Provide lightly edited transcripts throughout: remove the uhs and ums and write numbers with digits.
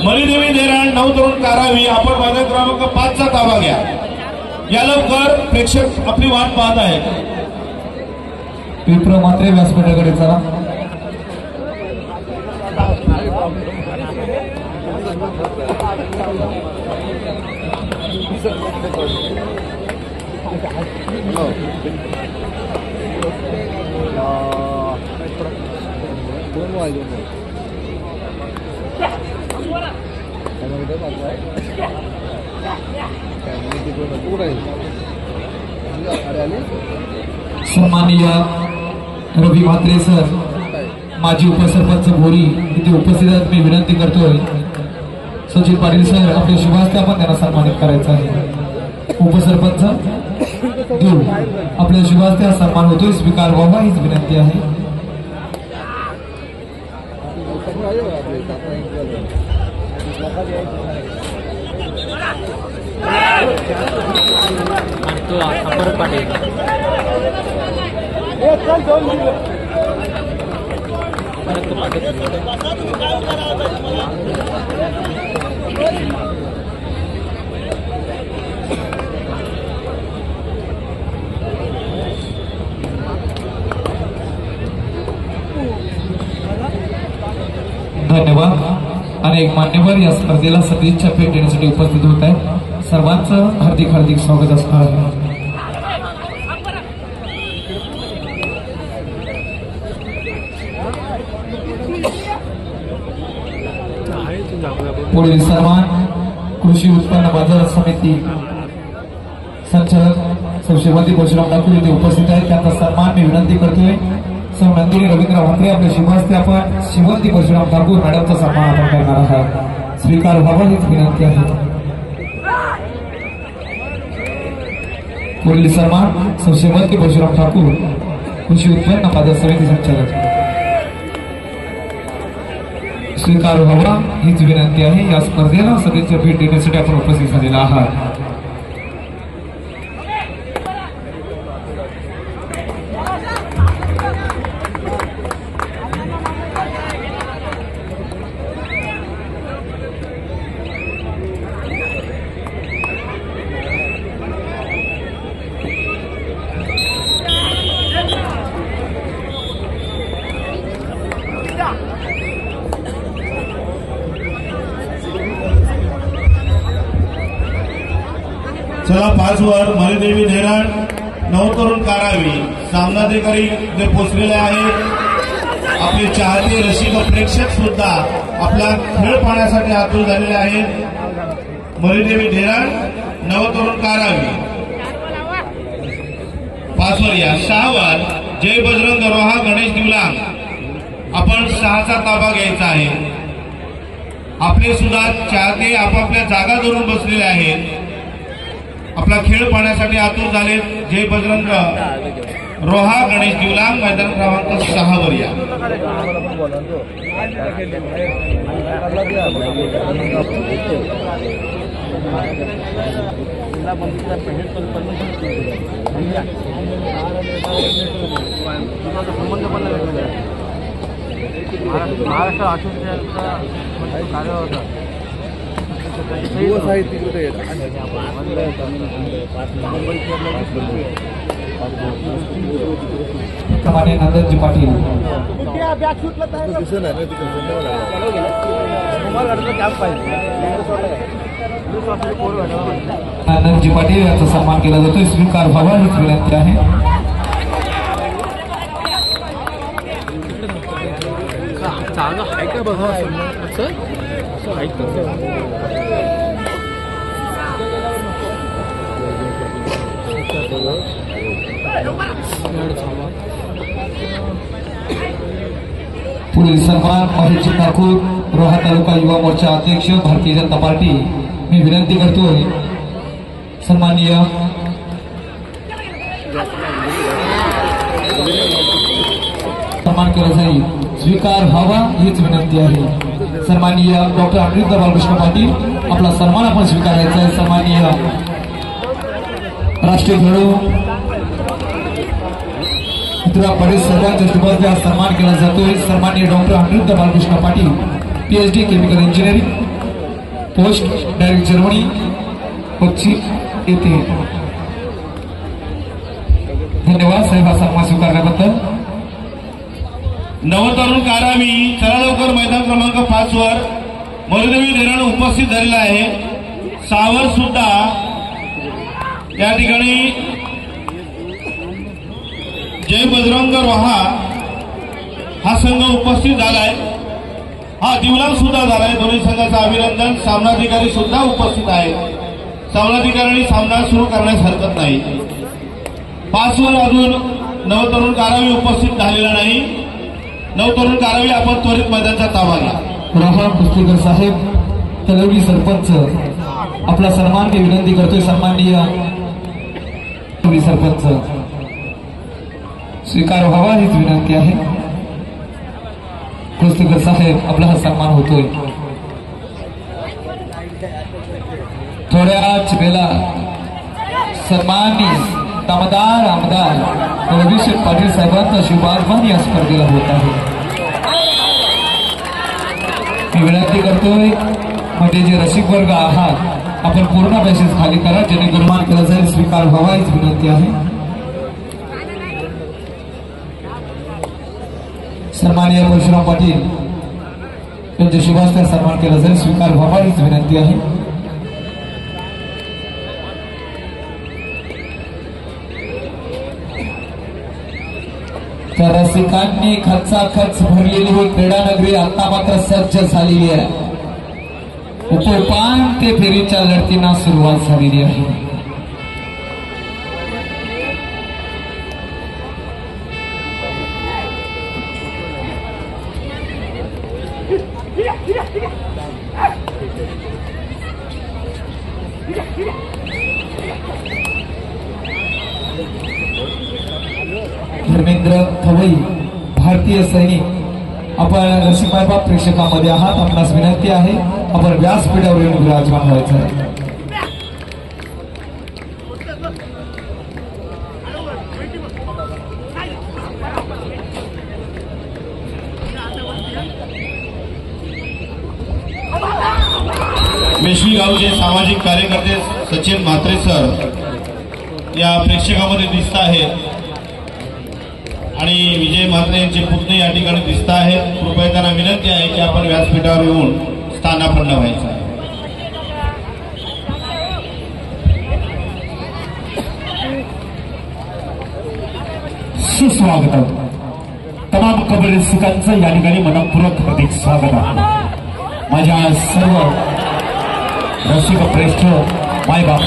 मलिदेवी धेराण नवतरुण कारावी आपण मैदान क्रमांक 5 चा ताबा घ्या। या लवकर प्रेक्षक आपली वाट पाहत आहेत। विप्रो मात्रे व्यासपीठाकडे चला। सन्माननीय रवी म्हात्रे सर, माजी उपसरपंच बोरी इथे उपस्थित आहेत। मी विनंती करतोय सचिन पाटील सर आपल्या शुभास्ते आपण त्यांना सन्मानित करायचं आहे। उपसरपंच देऊ आपल्या शुभास्ते हा सन्मान होतोय, स्वीकार व्हावा हीच विनंती आहे। धन्यवाद। अनेक मान्यवर या स्पर्धेला सदिच्छा भेट देण्यासाठी उपस्थित होत आहेत। सर्वांचं हार्दिक हार्दिक स्वागत असणार आहे। पुढील सन्मान कृषी उत्पन्न बाजार समिती संचालक श्रीमती परशुराम ठाकूर इथे उपस्थित आहेत। त्यांचा सन्मान मी विनंती करतोय सौ नंदिनी रवींद्र म्हात्रे आपल्या शुभास्ते आपण श्रीमती परशुराम ठाकूर मॅडमचा सन्मान आपण करणार आहात, स्वीकार व्हावा हीच विनंती आहे। पुढील सन्मान सौ श्रीमती परशुराम ठाकूर कृषी उत्पन्न बाजार समिती संचालक, स्वीकार व्हावा हीच विनंती आहे। या स्पर्धेला सदिच्छा भेट देण्यासाठी आपण उपस्थित झालेला आहात। चला 5 वर मलिदेवी धेराण नवतरुण कारावी सामनाधिकारी जे पोचलेले आहेत। आपले चाहते रसिक प्रेक्षक सुद्धा आपला खेळ पाहण्यासाठी आतुर झालेले आहेत। मलिदेवी धेराण नवतरुण कारावी 5 वर या। 6 वर जय बजरंग रोहा गणेश दिवलांग आपण 6 चा ताबा घ्यायचा आहे। आपले सुद्धा चाहते आपापल्या जागा धरून बसलेले आहेत, आपला खेळ पाहण्यासाठी आतुर झाले। जय बजरंग रोहा गणेश दिवलांग मैदान क्रमांक 6 वर या। महाराष्ट्र आठवड्याचा कार्य होता कमाने नंदनजी पाटील नंदनजी पाटील यांचा सन्मान केला जातोय, स्वीकार व्हावा हीच विनंती आहे। पुढील सन्मान महेशजी ठाकूर रोहा तालुका युवा मोर्चा अध्यक्ष भारतीय जनता पार्टी। मी विनंती करतोय सन्माननीय सन्मान केला जाईल, स्वीकार व्हावा हीच विनंती आहे। सन्माननीय डॉक्टर अमृता बालकृष्ण पाटील आपला सन्मान आपण स्वीकारायचा आहे। सन्माननीय राष्ट्रीय खेळाडू मित्रा पटेल सर्वांच्या शुभास्ते सन्मान केला जातोय। सन्माननीय doctor Amruta Balkrishna Patil PhD chemical engineering post direct Germany Kochi येथे। धन्यवाद साहेब हा सन्मान स्वीकारल्याबद्दल। नवतरुण कारावी चला लवकर मैदान क्रमांक 5 वर मरुदेवी धरण उपस्थित झालेला आहे। सावर सुद्धा या ठिकाणी जय बजरंग रोहा हा संघ उपस्थित झालाय। हा दिवलाम सुद्धा झालाय। दोन्ही संघाचं अभिनंदन। सामनाधिकारी सुद्धा उपस्थित आहे। सामनाधिकाऱ्यांनी सामना सुरू करण्यास हरकत नाही। 5 वर अजून नवतरुण कारावी उपस्थित झालेला नाही। नवतरुण कारावी आपण त्वरित मैदानाचा ताबा घ्या। राहुल कुस्तीकर साहेब तलवडी सरपंच आपला सन्मान की विनंती करतोय। सन्माननीय सरपंच स्वीकार व्हावा हीच विनंती आहे। कुस्तीकर साहेब आपला हा सन्मान होतोय। थोड्याच वेळा सन्माननीय दामदार आमदार रवीशेठ पाटील साहेबांचा शुभागमन या स्पर्धेला होत आहे। मी विनंती करतोय मध्ये जे रसिक वर्ग आहात आपण पूर्ण बॅचेस खाली करा जेणेकरून मान केला जाईल। स्वीकार व्हावा हीच विनंती आहे। सन्माननीय परशुराम पाटील यांच्या शुभास्ते सन्मान केला जाईल। स्वीकार व्हावा हीच विनंती आहे। तर रसिकांनी खचाखच भरलेली ही क्रीडा नगरी आता मात्र सज्ज झालेली आहे। उपांत्य फेरीच्या लढतींना सुरुवात झालेली आहे। धर्मेंद्र खवई भारतीय सैनिक आपण रसिक मायबाप प्रेक्षकांमध्ये आहात। आपणास विनंती आहे आपण व्यासपीठावर येऊन विराजमान व्हायचं आहे। मेश्वी गावचे सामाजिक कार्यकर्ते सचिन म्हात्रे सर या प्रेक्षकामध्ये दिसत आहेत आणि विजय म्हात्रे यांचे पुतणे या ठिकाणी दिसत आहेत। कृपया त्यांना विनंती आहे की आपण व्यासपीठावर येऊन स्थानापन्न व्हायचं आहे। सुस्वागत तमाम कबड्डी रसिकांचं या ठिकाणी मनपूर्वक हार्दिक स्वागत आहे। माझ्या सर्व रसिक श्रेष्ठ मायबाप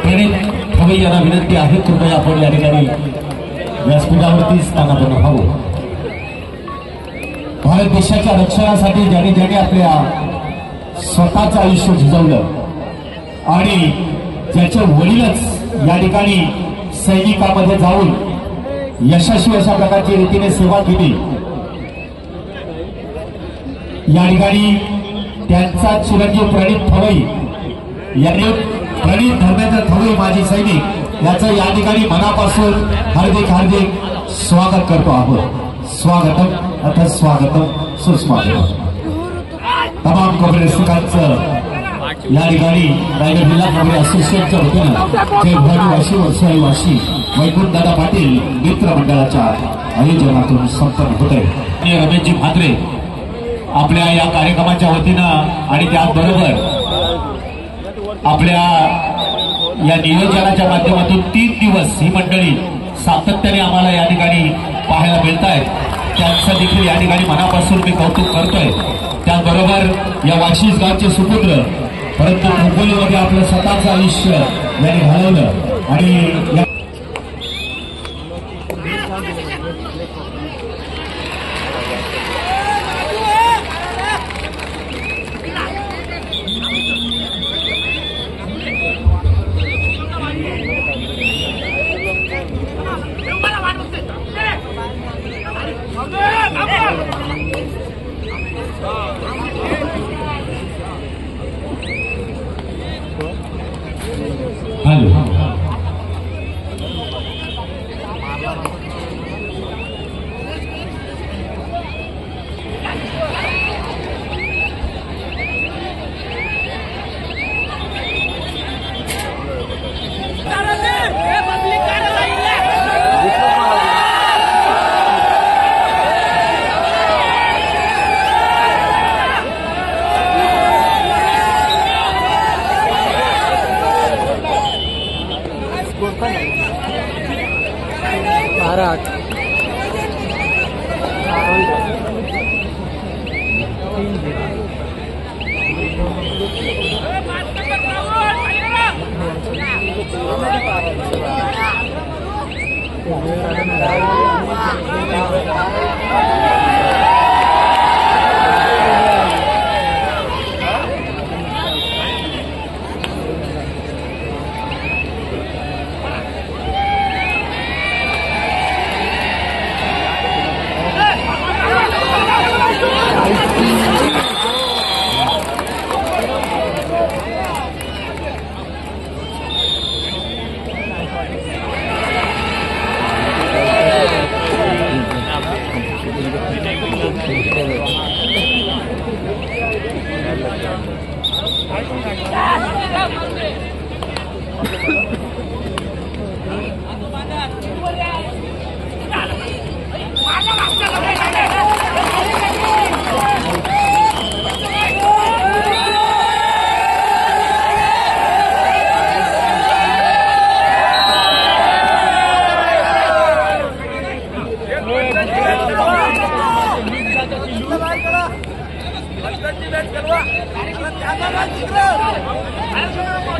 प्रणित खवई यांना विनंती आहे कृपया आपण या ठिकाणी व्यासपीठावरती स्थानापन्न व्हावं। भारत देशाच्या रक्षणासाठी ज्यांनी ज्यांनी आपल्या स्वतःचं आयुष्य झिजवलं आणि ज्याचे वडीलच या ठिकाणी सैनिकामध्ये जाऊन यशस्वी अशा प्रकारची रीतीने सेवा केली, या ठिकाणी त्यांचा चिरंजीव प्रणित खवई यांनी प्रणित धर्मेंद्र खवई माजी सैनिक याचं या ठिकाणी मनापासून हार्दिक हार्दिक स्वागत करतो आहोत। स्वागतम अथ स्वागतम सुस्वागतम। तमाम कबड्डी रसिकांचं या ठिकाणी रायगड जिल्हा कबड्डी असोसिएशनच्या वतीनं जय भवानी वाशी वसई वाशी वैकुंठ दादा पाटील मित्र मंडळाच्या आयोजनातून संपन्न होते। रमेशजी म्हात्रे आपल्या या कार्यक्रमाच्या वतीनं आणि त्याचबरोबर आपल्या या नियोजनाच्या माध्यमातून 3 दिवस ही मंडळी सातत्याने आम्हाला या ठिकाणी पाहायला मिळत आहेत। त्यांचं देखील या ठिकाणी मनापासून मी कौतुक करतोय। त्याचबरोबर या वाशीस गावचे सुपुत्र परंतु खोपोलीमध्ये आपलं स्वतःचं आयुष्य यांनी घालवलं आणि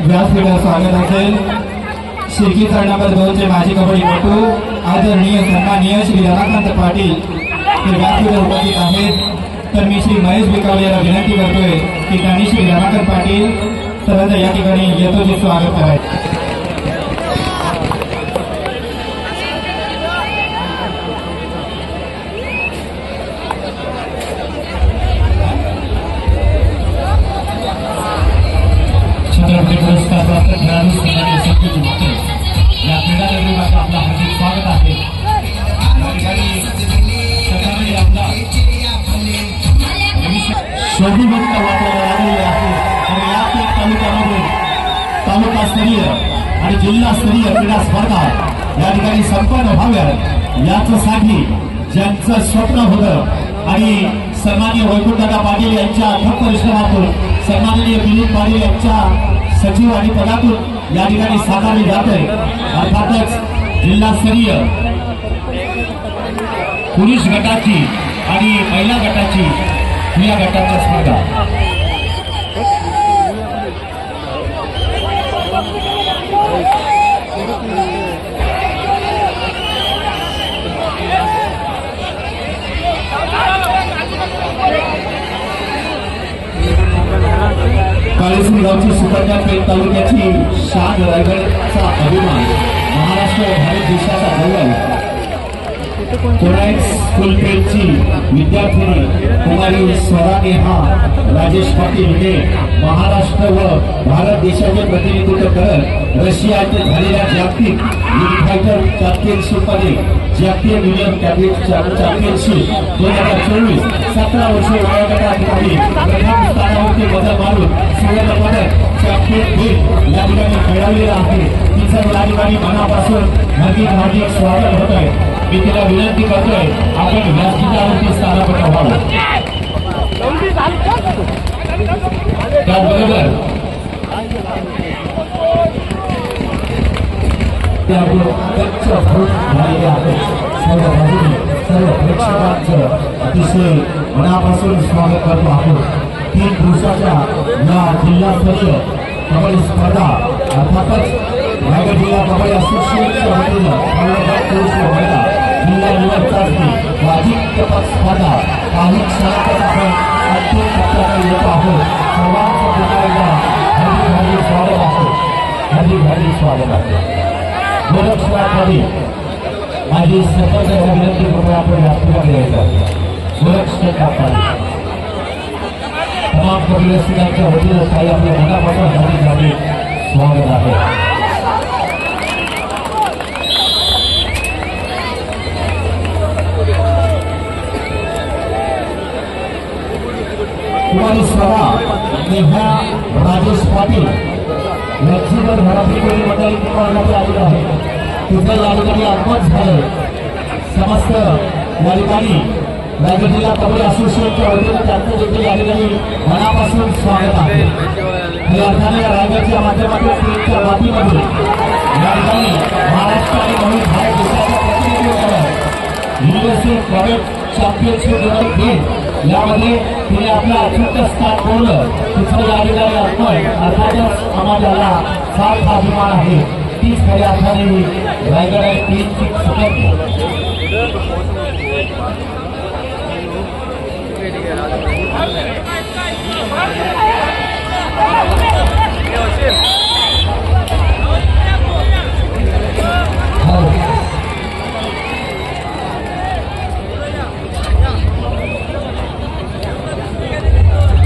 व्यासपीठावर स्वागत असेल शिर्की नंबर 2 चे माजी कबड्डीपटू आदरणीय सन्माननीय श्री रमाकांत पाटील हे व्यासपीठावर उपस्थित आहेत। तर मी श्री महेश बिकावले यांना विनंती करतोय की त्यांनी श्री रमाकांत पाटील सर्वांचं या ठिकाणी यथोचित स्वागत करायचं। पुरस्कार प्राप्त खेळाडू सन्माननीय संकेत म्हात्रे या क्रीडा नगरीमध्ये आपलं हार्दिक स्वागत आहे। या ठिकाणी सकाळी आमदार शोभीभक्त वाटायला लागलेले आहे आणि याच तालुक्यामध्ये तालुकास्तरीय आणि जिल्हास्तरीय क्रीडा स्पर्धा या ठिकाणी संपन्न व्हाव्यात याच्यासाठी ज्यांचं स्वप्न होतं आणि सन्माननीय वैकुंठदादा पाटील यांच्या अथक परिश्रमातून सन्माननीय दिलीप पाटील यांच्या सचिव आणि पदातून या ठिकाणी साकारली जाते। अर्थातच जिल्हास्तरीय पुरुष गटाची आणि महिला गटाची या गटाच्या स्पर्धा काळेसूर गावची सुकन्या पेठ तालुक्याची शान रायगडचा अभिमान महाराष्ट्र व भारत देशाचा गौरव कोरायट स्कूल पेठची विद्यार्थिनी कुमारी स्वरानेहा राजेश पाटील हे महाराष्ट्र व भारत देशाचे प्रतिनिधित्व करत रशियात झालेल्या जागतिक लीग फायटर चॅम्पियनशिपमध्ये जागतिक ज्युनियर चॅम्पियनशिप 2024 17 वर्ष वयोगटाधिकारी प्रथम स्थानावरती बदल मारून सुवर्ण पदक चॅम्पियन बिल या ठिकाणी मिळवलेला आहे। तिचं या ठिकाणी मनापासून हार्दिक स्वागत होत आहे। मी तिला विनंती करतोय आपण व्यासपीठावरती स्थानापन्न व्हावं। त्याचबरोबर झालेले आहे। सर्व बाजूने सर्व प्रेक्षकांचं अतिशय मनापासून स्वागत करतो आहोत। 3 दिवसाच्या या जिल्हास्तरीय कबड्डी स्पर्धा अर्थातच रायगड जिल्हा कबड्डी असोसिएशनच्या वतीनं जिल्हा निवड चाचणी वार्षिक तपास स्पर्धा काही क्षणातच आपण अंतिम टप्प्याकडे येत आहोत। सर्वांचं पुन्हा एकदा हार्दिक स्वागत आहे। हार्दिक स्वागत आहे। गोरक्षनाथवाडी माझी सरपंच विनंती करून आपण व्यासपीठाकडे यायचं। गोरक्षनाथवाडी तमाम कबड्डी रसिकांच्या वतीनं काही आपल्या मनापासून हार्दिक स्वागत आहे। कुमारी स्वरा नेहा राजेश पाटील लक्ष्मीवर घरातील मंडळी निर्माणासाठी आलेलं आहे। तिथं या ठिकाणी आगमन झालं। समस्त या ठिकाणी रायगड जिल्हा कबड्डी असोसिएशनच्या वतीनं त्यांचं देखील या ठिकाणी मनापासून स्वागत आहे। या अर्थाने रायगडच्या माध्यमातून स्क्रीनच्या माध्यमातून या ठिकाणी महाराष्ट्र आणि भारत देशाचं प्रतिनिधित्व करत युनिव्हर्सिटी प्रायव्हेट चॅम्पियनशिप 2020 यामध्ये तिने आपलं अचूक स्थान ठेवलं। तिचं या ठिकाणी अर्पण अर्थातच समाजाला सार्थ अभिमान आहे। तीच खऱ्या अर्थाने रायगड आहे 3 सेकंद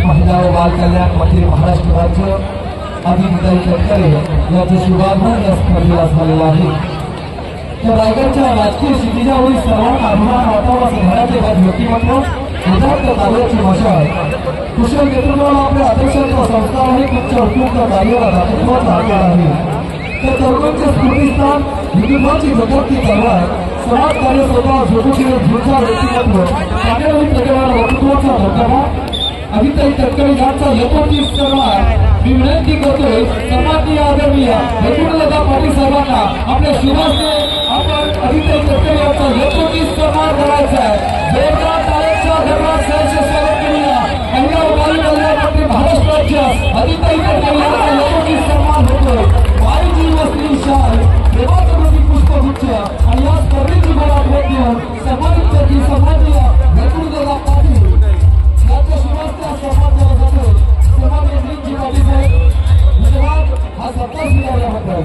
महिला व बाल कल्याण मंत्री महाराष्ट्र राज्य अधिकारी तटकरे यांचे शुभागमन या स्पर्धेला झालेलं आहे। तर रायगडच्या राजकीय स्थितीच्या वरील सर्वांना अभिमान वाटावा असं घराचे व्यक्तिमत्व उदात्त कार्याची मशाल कुशल नेतृत्वाला आपल्या अध्यक्षांचा संस्कार आहे. तुमच्या उत्कृष्ट कार्याला दाखवण्याचा आकार आहे. त्या तरुणांचे स्फूर्तिस्थान हिंदुत्वाची जगती तलवार समाज कार्य स्वतः झोपून झुलचा व्यक्तिमत्व कार्यालयीन प्रकरणाला वक्तृत्वाचा धबधबा अभिताई तटकरे यांचा यथोचित करणार मी विनंती करतोय. सन्माननीय आदरणीय हेतुदादा पाटील साहेबांना आपल्या शुभास्ते आपण अभिताई तटकरे यांचा यथोचित सन्मान करायचा आहे. जोरदार टाळ्यांच्या गजरात सहर्ष स्वागत करूया. पहिल्या उभारी मंत्री महाराष्ट्राच्या अभिताई तटकरे यांचा यथोचित सन्मान होतोय. वाईजी वस्त्री शाल देवाचं प्रतीक पुष्पगुच्छ आणि या स्पर्धेची गोळा भेट देऊन सन्मानित करती सन्माननीय हेतुदादा पाटील यांच्या शुभास्ते सन्मान केला जातो. सन्माननीय श्री पाटील साहेब धन्यवाद. हा सत्ता स्वीकारल्याबद्दल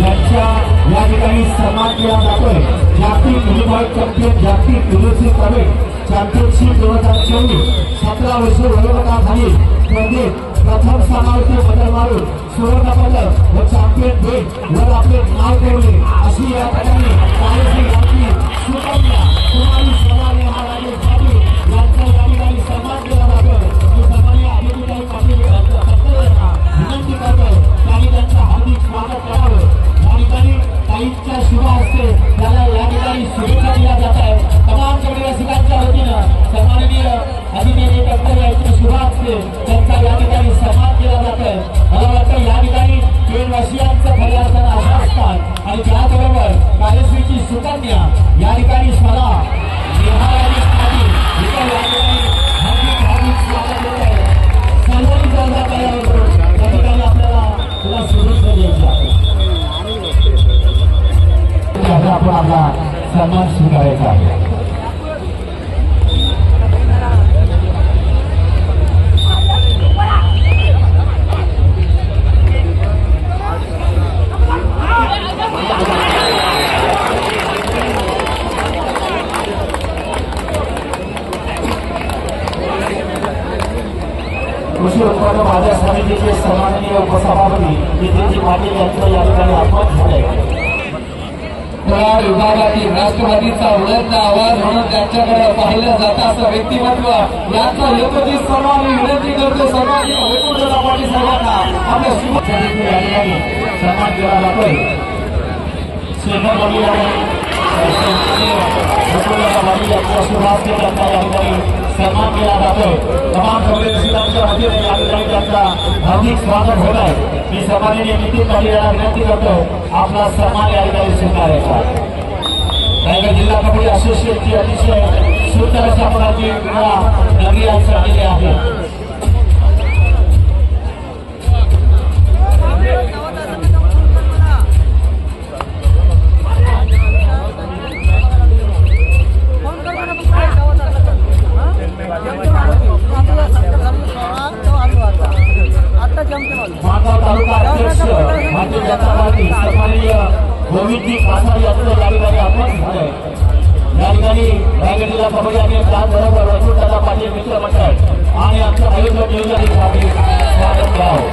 यांच्या या ठिकाणी सन्मान केला जातोय. जागतिक व्हॉलीबॉल चॅम्पियन जागतिक युनिव्हर्सिटी प्रायव्हेट चॅम्पियनशिप 2024 17 वर्षे वयोगटात झाली. स्पर्धेत प्रथम स्थानावरती बदल मारून सुवर्ण पदक व चॅम्पियन भेट वर आपले नाव ठेवले अशी या ठिकाणी कार्यश्री गावची सुकन्या कुमारी सोनाली महाराजे पाटील यांचा या ठिकाणी सन्मान केला जातो. मी सन्माननीय अभिनेताई पाटील यांना विनंती करतो त्यांनी त्यांचं हार्दिक स्वागत करावं. या ठिकाणी ताईंच्या शुभ हस्ते त्याला या ठिकाणी शुभेच्छा दिल्या जात आहेत. तमाम रसिकांच्या वतीनं सन्माननीय अभिनेते तटकरे यांच्या शुभ हस्ते त्यांचा या ठिकाणी सन्मान केला जात आहे. मला वाटतं या ठिकाणी 3 वर्षीयांचं खऱ्या अर्थानं आश्वासन आणि त्याबरोबर कार्यश्रीची सुकन्या या ठिकाणी स्वतः निहाळी पाटील इथं या ठिकाणी हार्दिक स्वागत होत आहे. सर्वांनी जोरदार तयार होतो. त्या ठिकाणी आपल्याला तुला शुभेच्छा द्यायच्या आपण आपला सन्मान स्वीकारायचा आहे. कृषी उत्पन्न बाजार समितीचे सन्माननीय उपसभापती नितीनजी पाटील यांचं या ठिकाणी आगमन झालंय. कराड विभागातील राष्ट्रवादीचा उलटला आवाज म्हणून त्यांच्याकडे पाहिलं जातं असं व्यक्तिमत्व यांचा यथोचित सन्मान मी विनंती करतो. सन्माननीय हेतुदादा पाटील साहेबांना आपल्या शुभेच्छा या ठिकाणी सन्मान केला जातोय. शेखर पाटील यांच्या शुभास्ते त्यांचा या ठिकाणी सन्मान केला जातोय. तमाम रसिकांच्या वतीने या ठिकाणी त्यांचा हार्दिक स्वागत होत आहे. मी सन्माननीय नितीन पाटील यांना विनंती करतो आपला सन्मान या ठिकाणी स्वीकारायचा. रायगड जिल्हा कबड्डी असोसिएशनची अतिशय सुंदर अशा प्रकारची नगरी आज झालेली आहे. माणगाव तालुका अध्यक्ष भारतीय जनता पार्टी सन्माननीय गोविंदजी कासार यांचं या ठिकाणी आगमन झालंय. या ठिकाणी रायगड जिल्हा कबड्डी आणि त्याचबरोबर हेतुदादा पाटील मित्र मंडळ आणि आमचं आयोजन नियोजनासाठी स्वागत करावं.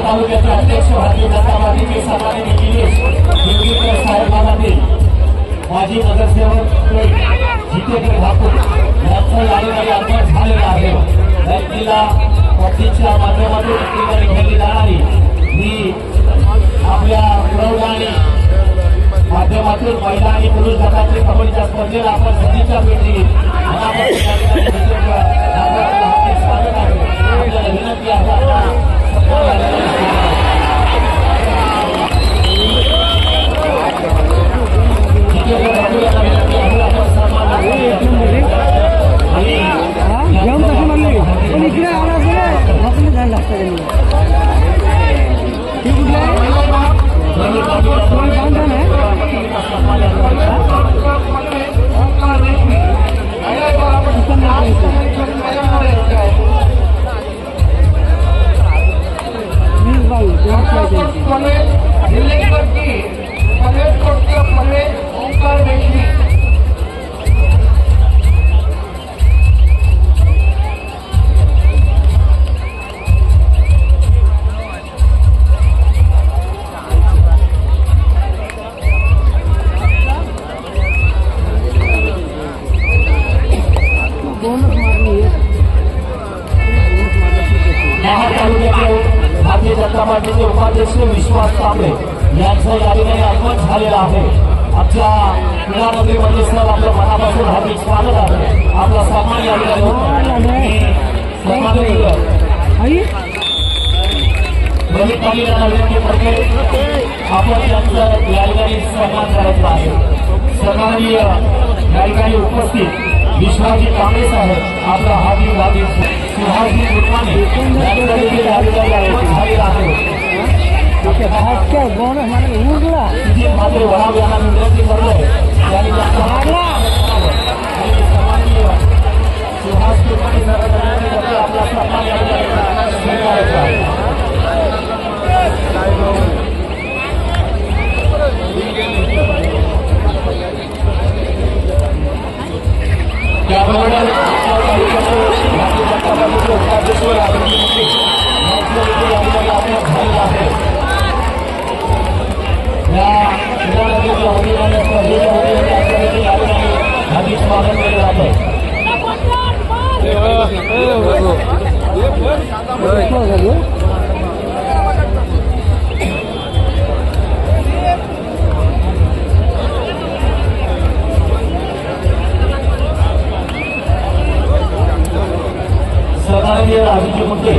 तालुक्याचे अध्यक्ष भारतीय जनता पार्टीचे सन्माननीय निलेश देवगीकर साहेबांतील माजी नगरसेवक जितेंद्र ठाकूर यांचं या ठिकाणी आगमन झालेलं आहे. जिल्हा पक्षाच्या माध्यमातून घेतली जाणारी ही आपल्या प्रौढ आणि माध्यमातून महिला आणि पुरुष गटातील कबड्डीच्या स्पर्धेला आपण सदिच्छा भेटली. स्वागत आहे. आपल्याला विनंती आहे घेऊन तशी म्हणली पण इकडे आला असं जायला लागतं. ती कुठलं आहे? कमिटीचे उपाध्यक्ष विश्वास कांबळे यांचं या ठिकाणी आगमन झालेलं आहे. आमच्या क्रीडा मंत्रीमध्ये सर आपलं मनापासून हार्दिक स्वागत आहे. आपला सन्मान या ठिकाणी आपण त्यांचं या ठिकाणी सन्मान करायचा आहे. सन्माननीय या ठिकाणी उपस्थित विश्वाजी कांबळे साहेब आपला हार्दिक सुहासजी गुटमाने यांचं देखील या ठिकाणी आगमन झालेलं आहे. मात्र वडाव यांना विनंती करतोय त्यांनी सुहास गुटमाने साहेबांनी आपला सन्मान या ठिकाणी स्वीकारायचा आहे. त्याबरोबर हार्दिक स्वागत केलं जात आहे. सन्माननीय राजकीय मुद्दे